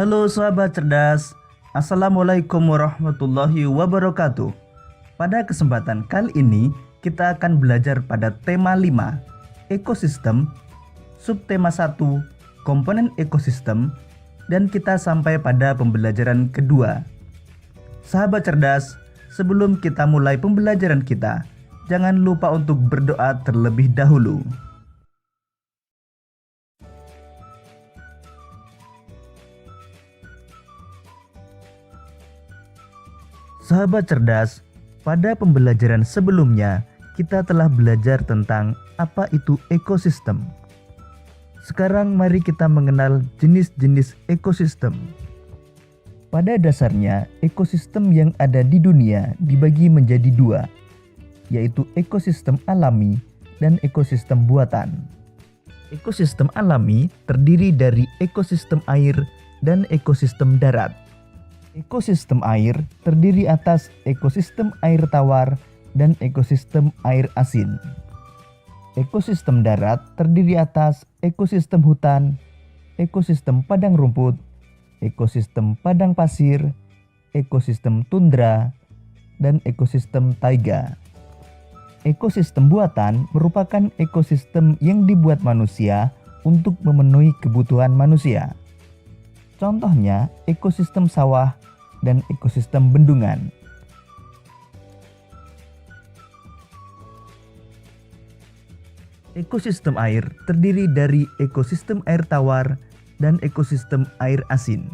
Halo sahabat cerdas, Assalamualaikum warahmatullahi wabarakatuh. Pada kesempatan kali ini kita akan belajar pada tema 5, ekosistem, subtema 1, komponen ekosistem, dan kita sampai pada pembelajaran kedua. Sahabat cerdas, sebelum kita mulai pembelajaran kita, jangan lupa untuk berdoa terlebih dahulu. Sahabat cerdas, pada pembelajaran sebelumnya kita telah belajar tentang apa itu ekosistem. Sekarang mari kita mengenal jenis-jenis ekosistem. Pada dasarnya, ekosistem yang ada di dunia dibagi menjadi dua, yaitu ekosistem alami dan ekosistem buatan. Ekosistem alami terdiri dari ekosistem air dan ekosistem darat. Ekosistem air terdiri atas ekosistem air tawar dan ekosistem air asin. Ekosistem darat terdiri atas ekosistem hutan, ekosistem padang rumput, ekosistem padang pasir, ekosistem tundra, dan ekosistem taiga. Ekosistem buatan merupakan ekosistem yang dibuat manusia untuk memenuhi kebutuhan manusia. Contohnya ekosistem sawah dan ekosistem bendungan. Ekosistem air terdiri dari ekosistem air tawar dan ekosistem air asin.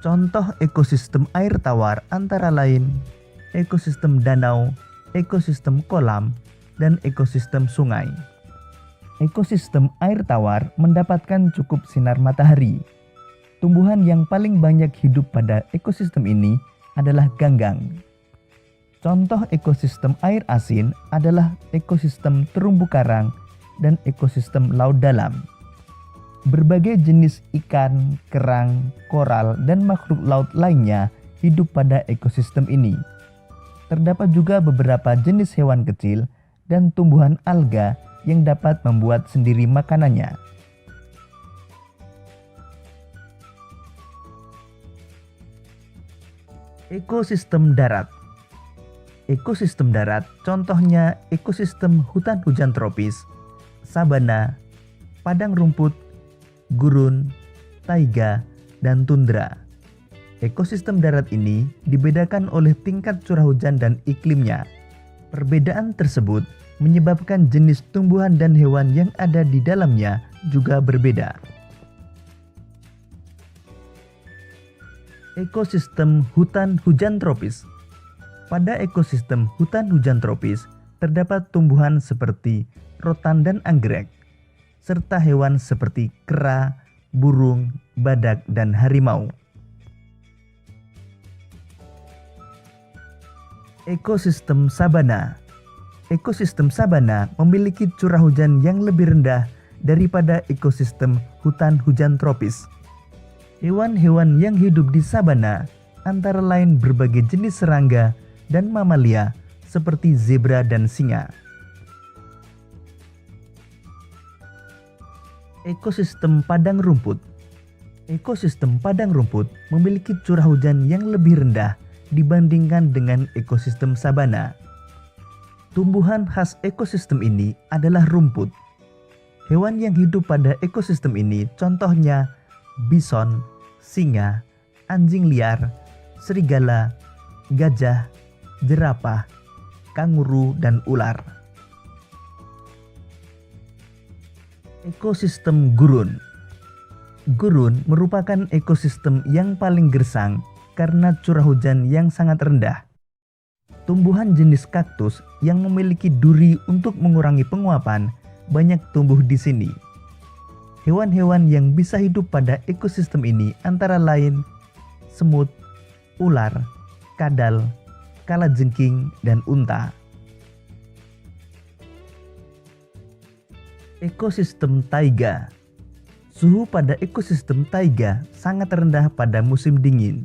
Contoh ekosistem air tawar antara lain ekosistem danau, ekosistem kolam, dan ekosistem sungai. Ekosistem air tawar mendapatkan cukup sinar matahari. Tumbuhan yang paling banyak hidup pada ekosistem ini adalah ganggang. Contoh ekosistem air asin adalah ekosistem terumbu karang dan ekosistem laut dalam. Berbagai jenis ikan, kerang, koral, dan makhluk laut lainnya hidup pada ekosistem ini. Terdapat juga beberapa jenis hewan kecil dan tumbuhan alga yang dapat membuat sendiri makanannya. Ekosistem darat. Ekosistem darat contohnya ekosistem hutan hujan tropis, sabana, padang rumput, gurun, taiga, dan tundra. Ekosistem darat ini dibedakan oleh tingkat curah hujan dan iklimnya. Perbedaan tersebut menyebabkan jenis tumbuhan dan hewan yang ada di dalamnya juga berbeda. Ekosistem hutan hujan tropis. Pada ekosistem hutan hujan tropis terdapat tumbuhan seperti rotan dan anggrek, serta hewan seperti kera, burung, badak, dan harimau. Ekosistem sabana. Ekosistem sabana memiliki curah hujan yang lebih rendah daripada ekosistem hutan hujan tropis. Hewan-hewan yang hidup di sabana antara lain berbagai jenis serangga dan mamalia seperti zebra dan singa. Ekosistem padang rumput. Ekosistem padang rumput memiliki curah hujan yang lebih rendah dibandingkan dengan ekosistem sabana. Tumbuhan khas ekosistem ini adalah rumput. Hewan yang hidup pada ekosistem ini contohnya bison, singa, anjing liar, serigala, gajah, jerapah, kanguru, dan ular. Ekosistem gurun. Gurun merupakan ekosistem yang paling gersang karena curah hujan yang sangat rendah. Tumbuhan jenis kaktus yang memiliki duri untuk mengurangi penguapan banyak tumbuh di sini. Hewan-hewan yang bisa hidup pada ekosistem ini antara lain semut, ular, kadal, kalajengking, dan unta. Ekosistem taiga. Suhu pada ekosistem taiga sangat rendah pada musim dingin.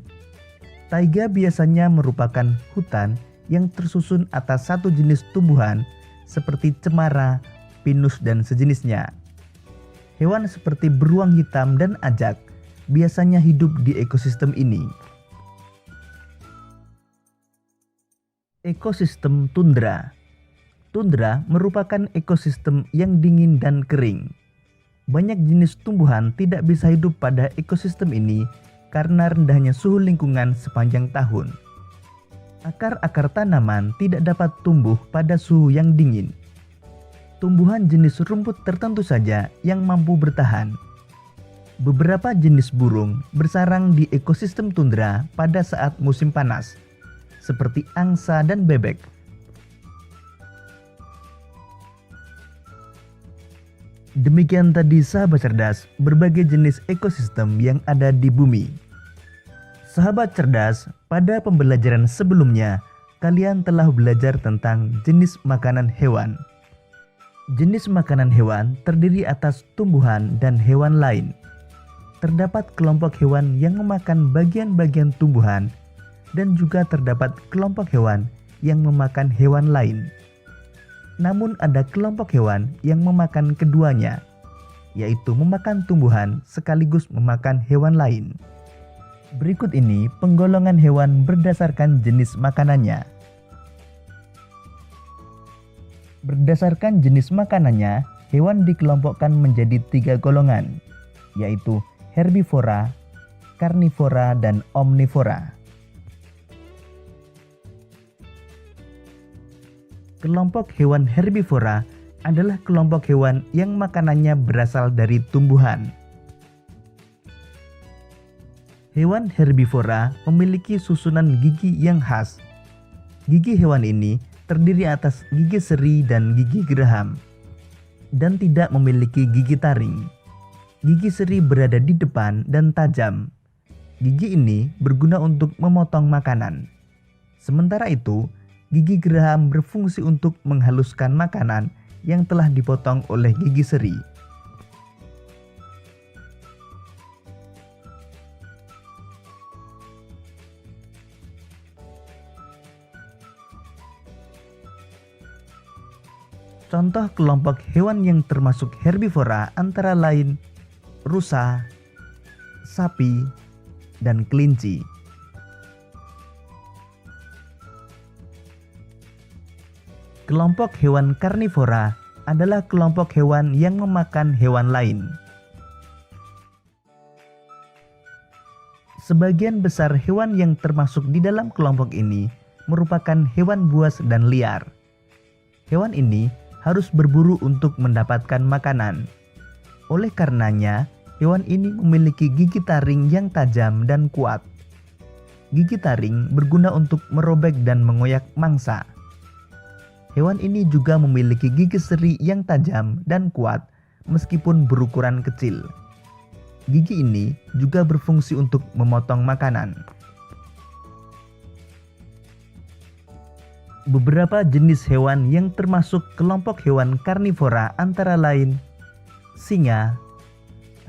Taiga biasanya merupakan hutan yang tersusun atas satu jenis tumbuhan seperti cemara, pinus, dan sejenisnya. Hewan seperti beruang hitam dan ajak biasanya hidup di ekosistem ini. Ekosistem tundra. Tundra merupakan ekosistem yang dingin dan kering. Banyak jenis tumbuhan tidak bisa hidup pada ekosistem ini karena rendahnya suhu lingkungan sepanjang tahun. Akar-akar tanaman tidak dapat tumbuh pada suhu yang dingin. Tumbuhan jenis rumput tertentu saja yang mampu bertahan. Beberapa jenis burung bersarang di ekosistem tundra pada saat musim panas, seperti angsa dan bebek. Demikian tadi sahabat cerdas, berbagai jenis ekosistem yang ada di bumi. Sahabat cerdas, pada pembelajaran sebelumnya, kalian telah belajar tentang jenis makanan hewan. Jenis makanan hewan terdiri atas tumbuhan dan hewan lain. Terdapat kelompok hewan yang memakan bagian-bagian tumbuhan, dan juga terdapat kelompok hewan yang memakan hewan lain. Namun ada kelompok hewan yang memakan keduanya, yaitu memakan tumbuhan sekaligus memakan hewan lain. Berikut ini penggolongan hewan berdasarkan jenis makanannya. Berdasarkan jenis makanannya, hewan dikelompokkan menjadi 3 golongan, yaitu herbivora, karnivora, dan omnivora. Kelompok hewan herbivora adalah kelompok hewan yang makanannya berasal dari tumbuhan. Hewan herbivora memiliki susunan gigi yang khas. Gigi hewan ini terdiri atas gigi seri dan gigi geraham, dan tidak memiliki gigi taring. Gigi seri berada di depan dan tajam. Gigi ini berguna untuk memotong makanan. Sementara itu, gigi geraham berfungsi untuk menghaluskan makanan yang telah dipotong oleh gigi seri. Contoh kelompok hewan yang termasuk herbivora antara lain rusa, sapi, dan kelinci. Kelompok hewan karnivora adalah kelompok hewan yang memakan hewan lain. Sebagian besar hewan yang termasuk di dalam kelompok ini merupakan hewan buas dan liar. Hewan ini harus berburu untuk mendapatkan makanan. Oleh karenanya, hewan ini memiliki gigi taring yang tajam dan kuat. Gigi taring berguna untuk merobek dan mengoyak mangsa. Hewan ini juga memiliki gigi seri yang tajam dan kuat meskipun berukuran kecil. Gigi ini juga berfungsi untuk memotong makanan. Beberapa jenis hewan yang termasuk kelompok hewan karnivora antara lain singa,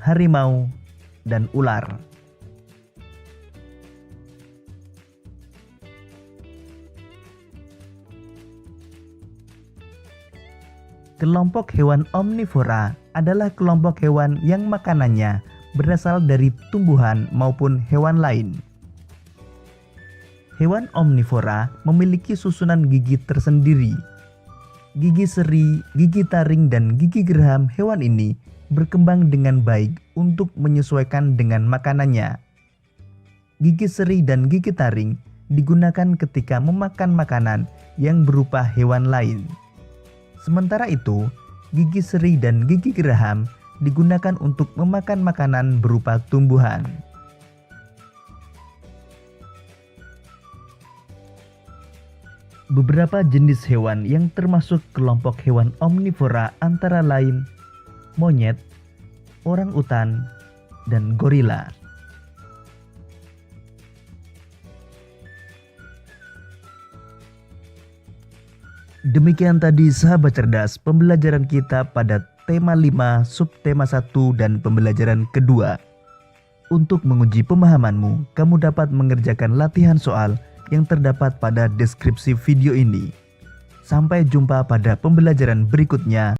harimau, dan ular. Kelompok hewan omnivora adalah kelompok hewan yang makanannya berasal dari tumbuhan maupun hewan lain. Hewan omnivora memiliki susunan gigi tersendiri. Gigi seri, gigi taring, dan gigi geraham hewan ini berkembang dengan baik untuk menyesuaikan dengan makanannya. Gigi seri dan gigi taring digunakan ketika memakan makanan yang berupa hewan lain. Sementara itu, gigi seri dan gigi geraham digunakan untuk memakan makanan berupa tumbuhan. Beberapa jenis hewan yang termasuk kelompok hewan omnivora antara lain monyet, orangutan, dan gorila. Demikian tadi sahabat cerdas pembelajaran kita pada tema 5, subtema 1, dan pembelajaran kedua. Untuk menguji pemahamanmu, kamu dapat mengerjakan latihan soal yang terdapat pada deskripsi video ini. Sampai jumpa pada pembelajaran berikutnya.